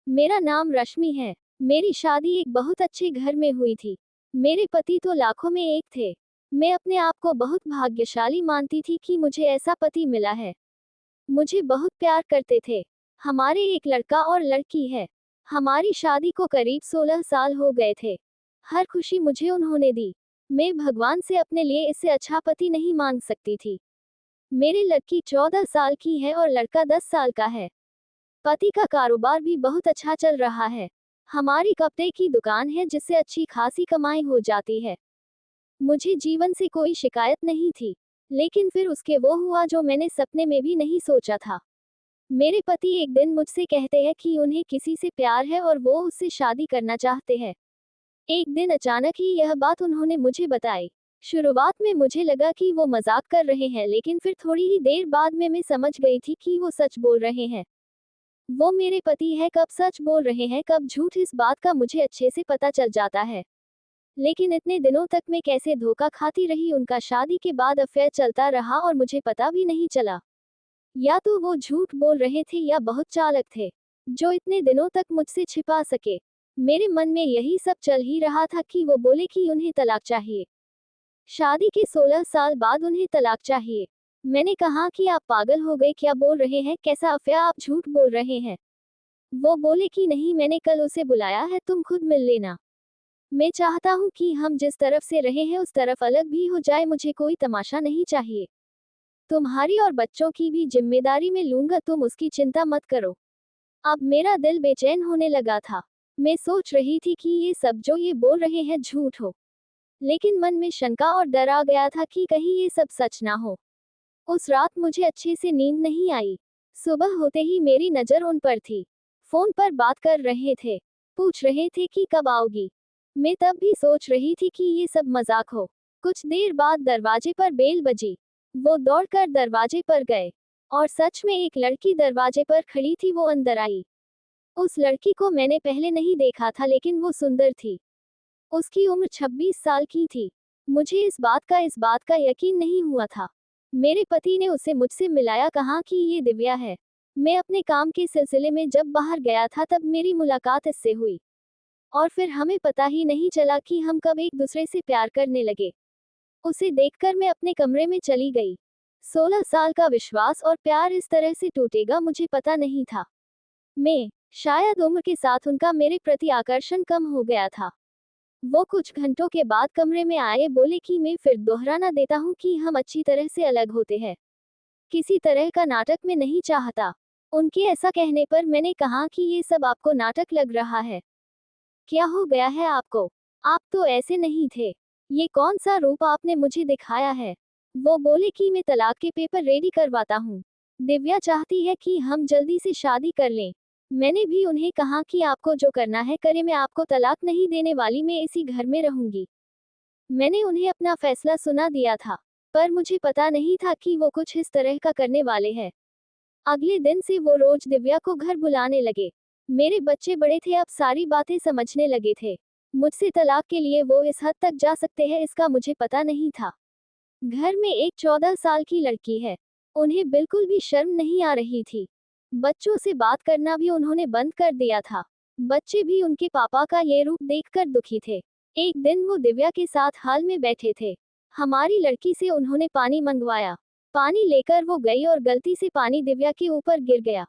मेरा नाम रश्मि है। मेरी शादी एक बहुत अच्छे घर में हुई थी। मेरे पति तो लाखों में एक थे। मैं अपने आप को बहुत भाग्यशाली मानती थी कि मुझे ऐसा पति मिला है। मुझे बहुत प्यार करते थे। हमारे एक लड़का और लड़की है। हमारी शादी को करीब 16 साल हो गए थे। हर खुशी मुझे उन्होंने दी। मैं भगवान से अपने लिए इससे अच्छा पति नहीं मांग सकती थी। मेरी लड़की 14 साल की है और लड़का 10 साल का है। पति का कारोबार भी बहुत अच्छा चल रहा है। हमारी कपड़े की दुकान है जिससे अच्छी खासी कमाई हो जाती है। मुझे जीवन से कोई शिकायत नहीं थी। लेकिन फिर उसके वो हुआ जो मैंने सपने में भी नहीं सोचा था। मेरे पति एक दिन मुझसे कहते हैं कि उन्हें किसी से प्यार है और वो उससे शादी करना चाहते हैं। एक दिन अचानक ही यह बात उन्होंने मुझे बताई। शुरुआत में मुझे लगा कि वो मजाक कर रहे हैं, लेकिन फिर थोड़ी ही देर बाद में मैं समझ गई थी कि वो सच बोल रहे हैं। वो मेरे पति है, कब सच बोल रहे हैं कब झूठ इस बात का मुझे अच्छे से पता चल जाता है। लेकिन इतने दिनों तक मैं कैसे धोखा खाती रही, उनका शादी के बाद अफेयर चलता रहा और मुझे पता भी नहीं चला। या तो वो झूठ बोल रहे थे या बहुत चालाक थे, जो इतने दिनों तक मुझसे छिपा सके। मेरे मन में यही सब चल ही रहा था कि वो बोले कि उन्हें तलाक चाहिए। शादी के 16 साल बाद उन्हें तलाक चाहिए। मैंने कहा कि आप पागल हो गए, क्या बोल रहे हैं, कैसा अफेयर, आप झूठ बोल रहे हैं। वो बोले कि नहीं, मैंने कल उसे बुलाया है, तुम खुद मिल लेना। मैं चाहता हूँ कि हम जिस तरफ से रहे हैं उस तरफ अलग भी हो जाए, मुझे कोई तमाशा नहीं चाहिए। तुम्हारी और बच्चों की भी जिम्मेदारी मैं लूंगा, तुम उसकी चिंता मत करो। अब मेरा दिल बेचैन होने लगा था। मैं सोच रही थी कि ये सब जो ये बोल रहे हैं झूठ हो। लेकिन मन में शंका और डर आ गया था कि कहीं ये सब सच ना हो। उस रात मुझे अच्छे से नींद नहीं आई। सुबह होते ही मेरी नजर उन पर थी। फोन पर बात कर रहे थे। पूछ रहे थे कि कब आओगी। मैं तब भी सोच रही थी कि ये सब मजाक हो। कुछ देर बाद दरवाजे पर बेल बजी। वो दौड़कर दरवाजे पर गए। और सच में एक लड़की दरवाजे पर खड़ी थी, वो अंदर आई। उस लड़की को मैंने पहले नहीं देखा था, लेकिन वो सुंदर थी। उसकी उम्र 26 साल की थी। मुझे इस बात का यकीन नहीं हुआ था। मेरे पति ने उसे मुझसे मिलाया, कहा कि ये दिव्या है। मैं अपने काम के सिलसिले में जब बाहर गया था तब मेरी मुलाकात इससे हुई। और फिर हमें पता ही नहीं चला कि हम कब एक दूसरे से प्यार करने लगे। उसे देखकर मैं अपने कमरे में चली गई। 16 साल का विश्वास और प्यार इस तरह से टूटेगा मुझे पता नहीं था। मैं शायद उम्र के साथ उनका मेरे प्रति आकर्षण कम हो गया था। वो कुछ घंटों के बाद कमरे में आए, बोले कि मैं फिर दोहराना देता हूँ कि हम अच्छी तरह से अलग होते हैं। किसी तरह का नाटक मैं नहीं चाहता। उनके ऐसा कहने पर मैंने कहा कि ये सब आपको नाटक लग रहा है। क्या हो गया है आपको? आप तो ऐसे नहीं थे। ये कौन सा रूप आपने मुझे दिखाया है? वो बोले कि मैं तलाक के पेपर रेडी करवाता हूँ। दिव्या चाहती है कि हम जल्दी से शादी कर लें। मैंने भी उन्हें कहा कि आपको जो करना है करें, मैं आपको तलाक नहीं देने वाली, मैं इसी घर में रहूंगी। मैंने उन्हें अपना फैसला सुना दिया था। पर मुझे पता नहीं था कि वो कुछ इस तरह का करने वाले हैं। अगले दिन से वो रोज दिव्या को घर बुलाने लगे। मेरे बच्चे बड़े थे, अब सारी बातें समझने लगे थे। मुझसे तलाक के लिए वो इस हद तक जा सकते हैं इसका मुझे पता नहीं था। घर में एक 14 साल की लड़की है। उन्हें बिल्कुल भी शर्म नहीं आ रही थी। बच्चों से बात करना भी उन्होंने बंद कर दिया था। बच्चे भी उनके पापा का ये रूप देखकर दुखी थे। एक दिन वो दिव्या के साथ हाल में बैठे थे। हमारी लड़की से उन्होंने पानी मंगवाया। पानी लेकर वो गई और गलती से पानी दिव्या के ऊपर गिर गया।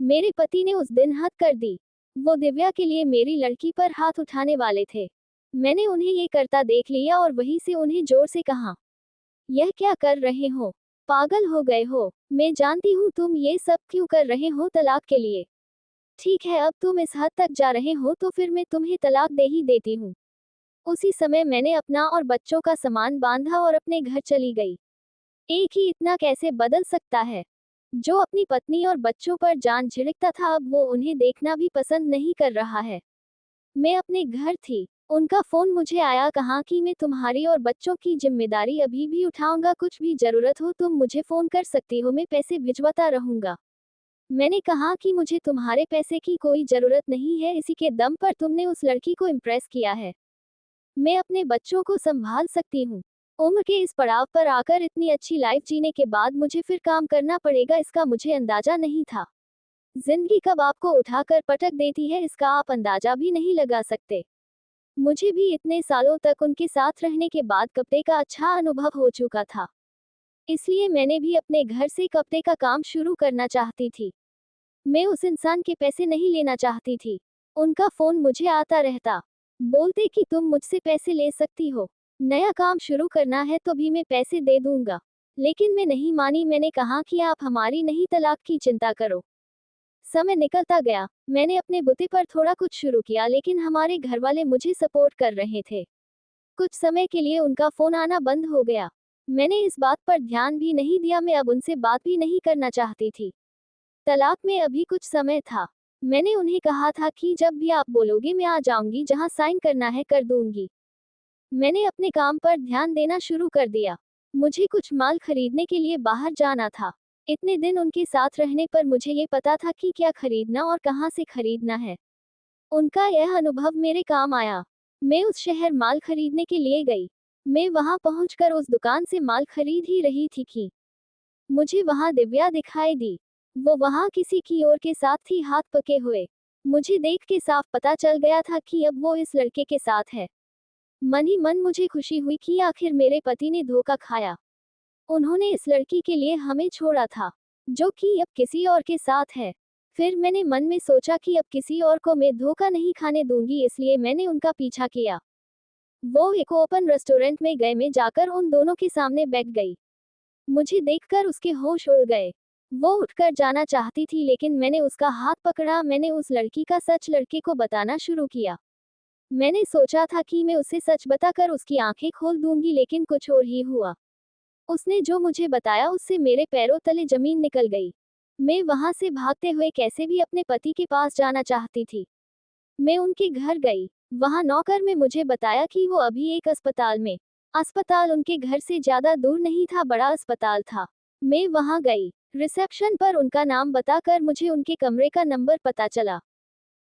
मेरे पति ने उस दिन हद कर दी। वो दिव्या के लिए मेरी लड़की पर हाथ उठाने वाले थे। मैंने उन्हें ये करता देख लिया और वहीं से उन्हें जोर से कहा, यह क्या कर रहे हो? पागल हो गए हो? मैं जानती हूँ तुम ये सब क्यों कर रहे हो, तलाक के लिए। ठीक है, अब तुम इस हद तक जा रहे हो तो फिर मैं तुम्हें तलाक दे ही देती हूँ। उसी समय मैंने अपना और बच्चों का सामान बांधा और अपने घर चली गई। एक ही इतना कैसे बदल सकता है? जो अपनी पत्नी और बच्चों पर जान झिड़कता था, अब वो उन्हें देखना भी पसंद नहीं कर रहा है। मैं अपने घर थी। उनका फोन मुझे आया, कहा कि मैं तुम्हारी और बच्चों की जिम्मेदारी अभी भी उठाऊंगा, कुछ भी जरूरत हो तुम मुझे फोन कर सकती हो, मैं पैसे भिजवाता रहूंगा। मैंने कहा कि मुझे तुम्हारे पैसे की कोई जरूरत नहीं है, इसी के दम पर तुमने उस लड़की को इम्प्रेस किया है। मैं अपने बच्चों को संभाल सकती हूँ। उम्र के इस पड़ाव पर आकर इतनी अच्छी लाइफ जीने के बाद मुझे फिर काम करना पड़ेगा, इसका मुझे अंदाजा नहीं था। जिंदगी कब आपको उठाकर पटक देती है इसका आप अंदाजा भी नहीं लगा सकते। मुझे भी इतने सालों तक उनके साथ रहने के बाद कपड़े का अच्छा अनुभव हो चुका था, इसलिए मैंने भी अपने घर से कपड़े का काम शुरू करना चाहती थी। मैं उस इंसान के पैसे नहीं लेना चाहती थी। उनका फोन मुझे आता रहता, बोलते कि तुम मुझसे पैसे ले सकती हो, नया काम शुरू करना है तो भी मैं पैसे दे दूंगा। लेकिन मैं नहीं मानी। मैंने कहा कि आप हमारी नहीं तलाक की चिंता करो। समय निकलता गया, मैंने अपने बुते पर थोड़ा कुछ शुरू किया, लेकिन हमारे घर वाले मुझे सपोर्ट कर रहे थे। कुछ समय के लिए उनका फोन आना बंद हो गया। मैंने इस बात पर ध्यान भी नहीं दिया। मैं अब उनसे बात भी नहीं करना चाहती थी। तलाक में अभी कुछ समय था। मैंने उन्हें कहा था कि जब भी आप बोलोगे मैं आ जाऊंगी, जहां साइन करना है कर दूंगी। मैंने अपने काम पर ध्यान देना शुरू कर दिया। मुझे कुछ माल खरीदने के लिए बाहर जाना था। इतने दिन उनके साथ रहने पर मुझे ये पता था कि क्या खरीदना और कहां से खरीदना है। उनका यह अनुभव मेरे काम आया। मैं उस शहर माल खरीदने के लिए गई। मैं वहां पहुंचकर उस दुकान से माल खरीद ही रही थी कि मुझे वहां दिव्या दिखाई दी। वो वहां किसी की और के साथ थी, हाथ पके हुए। मुझे देख के साफ पता चल गया था कि अब वो इस लड़के के साथ है। मन ही मन मुझे खुशी हुई कि आखिर मेरे पति ने धोखा खाया। उन्होंने इस लड़की के लिए हमें छोड़ा था, जो कि अब किसी और के साथ है। फिर मैंने मन में सोचा कि अब किसी और को मैं धोखा नहीं खाने दूंगी, इसलिए मैंने उनका पीछा किया। वो एक ओपन रेस्टोरेंट में गए। मैं जाकर उन दोनों के सामने बैठ गई। मुझे देखकर उसके होश उड़ गए। वो उठकर जाना चाहती थी, लेकिन मैंने उसका हाथ पकड़ा। मैंने उस लड़की का सच लड़के को बताना शुरू किया। मैंने सोचा था कि मैं उसे सच बताकर उसकी आंखें खोल दूंगी, लेकिन कुछ और ही हुआ। उसने जो मुझे बताया उससे मेरे पैरों तले जमीन निकल गई। मैं वहां से भागते हुए कैसे भी अपने पति के पास जाना चाहती थी। मैं उनके घर गई। वहां नौकर ने मुझे बताया कि वो अभी एक अस्पताल में। अस्पताल उनके घर से ज्यादा दूर नहीं था, बड़ा अस्पताल था। मैं वहां गई। रिसेप्शन पर उनका नाम बताकर मुझे उनके कमरे का नंबर पता चला।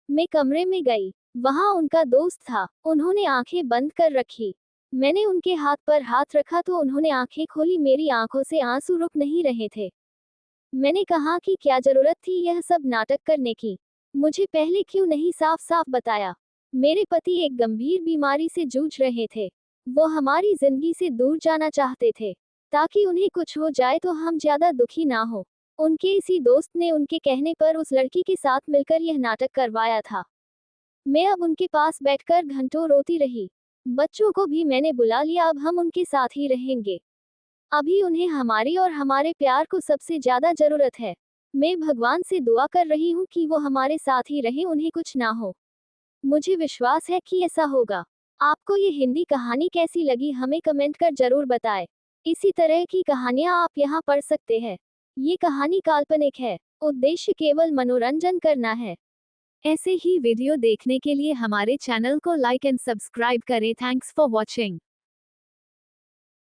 मैं कमरे में गई। वहां उनका दोस्त था। उन्होंने आंखें बंद कर रखी। मैंने उनके हाथ पर हाथ रखा तो उन्होंने आंखें खोली। मेरी आंखों से आंसू रुक नहीं रहे थे। मैंने कहा कि क्या जरूरत थी यह सब नाटक करने की? मुझे पहले क्यों नहीं साफ साफ बताया? मेरे पति एक गंभीर बीमारी से जूझ रहे थे। वो हमारी जिंदगी से दूर जाना चाहते थे, ताकि उन्हें कुछ हो जाए तो हम ज्यादा दुखी ना हो। उनके इसी दोस्त ने उनके कहने पर उस लड़की के साथ मिलकर यह नाटक करवाया था। मैं अब उनके पास बैठकर घंटों रोती रही। बच्चों को भी मैंने बुला लिया, अब हम उनके साथ ही रहेंगे। अभी उन्हें हमारी और हमारे प्यार को सबसे ज्यादा जरूरत है। मैं भगवान से दुआ कर रही हूँ कि वो हमारे साथ ही रहे, उन्हें कुछ ना हो। मुझे विश्वास है कि ऐसा होगा। आपको ये हिंदी कहानी कैसी लगी हमें कमेंट कर जरूर बताएं। इसी तरह की कहानियां आप यहाँ पढ़ सकते हैं। ये कहानी काल्पनिक है, उद्देश्य केवल मनोरंजन करना है। ऐसे ही वीडियो देखने के लिए हमारे चैनल को लाइक एंड सब्सक्राइब करें। Thanks for watching.